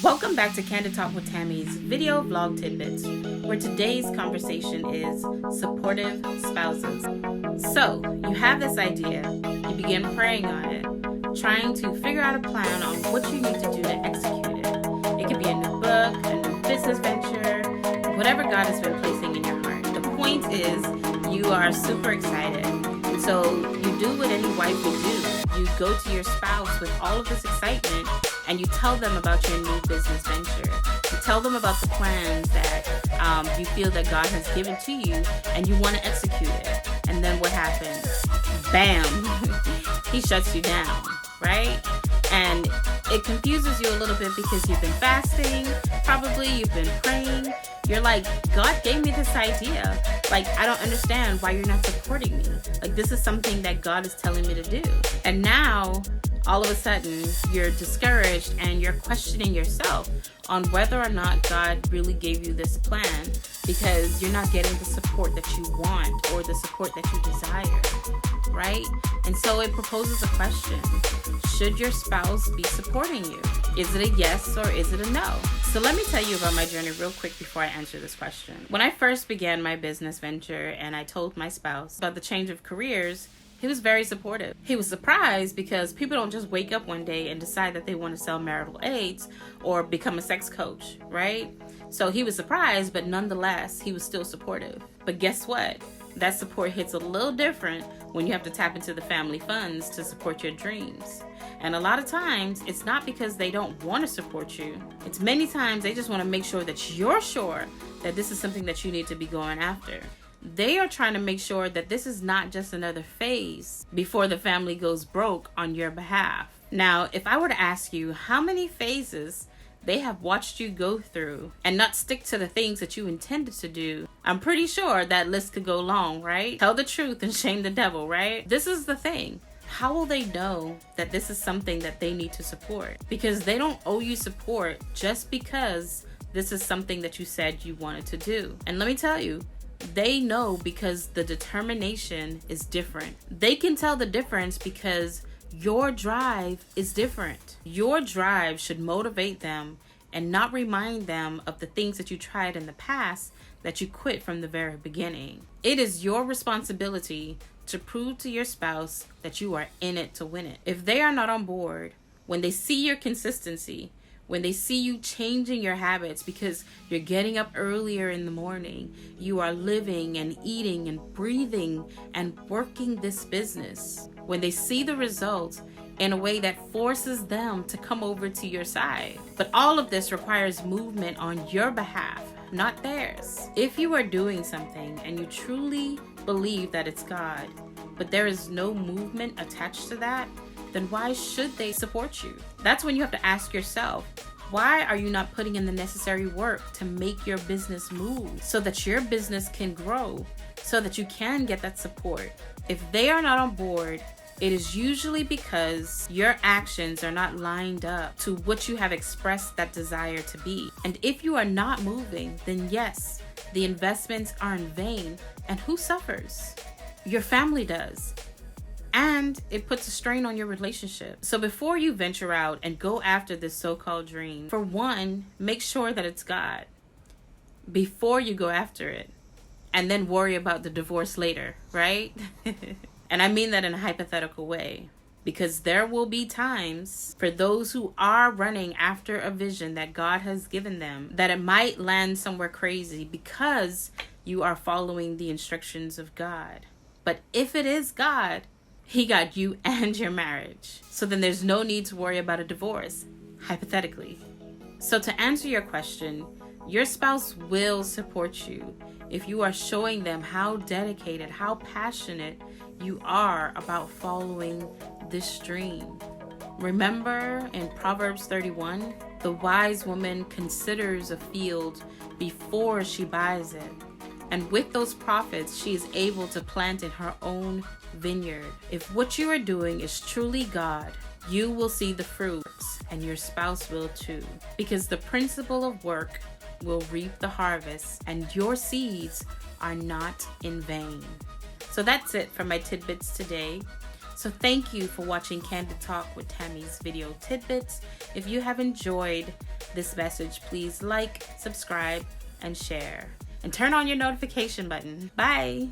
Welcome back to Candid Talk with Tammy's video vlog tidbits, where today's conversation is supportive spouses. So, you have this idea, you begin praying on it, trying to figure out a plan on what you need to do to execute it. It could be a new book, a new business venture, whatever God has been placing in your heart. The point is, you are super excited. So, you do what any wife would do. You go to your spouse with all of this excitement and you tell them about your new business venture. You tell them about the plans that you feel that God has given to you and you want to execute it. And then what happens? Bam! He shuts you down, right? And it confuses you a little bit because you've been fasting, probably you've been praying. You're like, God gave me this idea. Like, I don't understand why you're not supporting me. Like, this is something that God is telling me to do. And now, all of a sudden, you're discouraged and you're questioning yourself on whether or not God really gave you this plan because you're not getting the support that you want or the support that you desire, right? And so it proposes a question. Should your spouse be supporting you? Is it a yes or is it a no? So let me tell you about my journey real quick before I answer this question. When I first began my business venture and I told my spouse about the change of careers, he was very supportive. He was surprised because people don't just wake up one day and decide that they want to sell marital aids or become a sex coach, right? So he was surprised, but nonetheless, he was still supportive. But guess what? That support hits a little different when you have to tap into the family funds to support your dreams. And a lot of times, it's not because they don't want to support you. It's many times they just want to make sure that you're sure that this is something that you need to be going after. They are trying to make sure that this is not just another phase before the family goes broke on your behalf. Now, if I were to ask you how many phases they have watched you go through and not stick to the things that you intended to do, I'm pretty sure that list could go long, right? Tell the truth and shame the devil, right? This is the thing. How will they know that this is something that they need to support? Because they don't owe you support just because this is something that you said you wanted to do. And let me tell you, they know because the determination is different. They can tell the difference because your drive is different. Your drive should motivate them and not remind them of the things that you tried in the past that you quit from the very beginning. It is your responsibility to prove to your spouse that you are in it to win it. If they are not on board, when they see your consistency, when they see you changing your habits because you're getting up earlier in the morning, you are living and eating and breathing and working this business, when they see the results in a way that forces them to come over to your side. But all of this requires movement on your behalf, not theirs. If you are doing something and you truly believe that it's God, but there is no movement attached to that, then why should they support you? That's when you have to ask yourself, why are you not putting in the necessary work to make your business move so that your business can grow, so that you can get that support? If they are not on board, it is usually because your actions are not lined up to what you have expressed that desire to be. And if you are not moving, then yes, the investments are in vain. And who suffers? Your family does. And it puts a strain on your relationship. So before you venture out and go after this so-called dream, for one, make sure that it's God before you go after it. And then worry about the divorce later, right? And I mean that in a hypothetical way. Because there will be times for those who are running after a vision that God has given them that it might land somewhere crazy because you are following the instructions of God. But if it is God, He got you and your marriage. So then there's no need to worry about a divorce, hypothetically. So to answer your question, your spouse will support you if you are showing them how dedicated, how passionate you are about following this dream. Remember in Proverbs 31, the wise woman considers a field before she buys it. And with those profits, she is able to plant in her own vineyard. If what you are doing is truly God, you will see the fruits and your spouse will too. Because the principle of work will reap the harvest and your seeds are not in vain. So that's it for my tidbits today. So thank you for watching Candid Talk with Tammy's video tidbits. If you have enjoyed this message, please like, subscribe, and share. And turn on your notification button. Bye.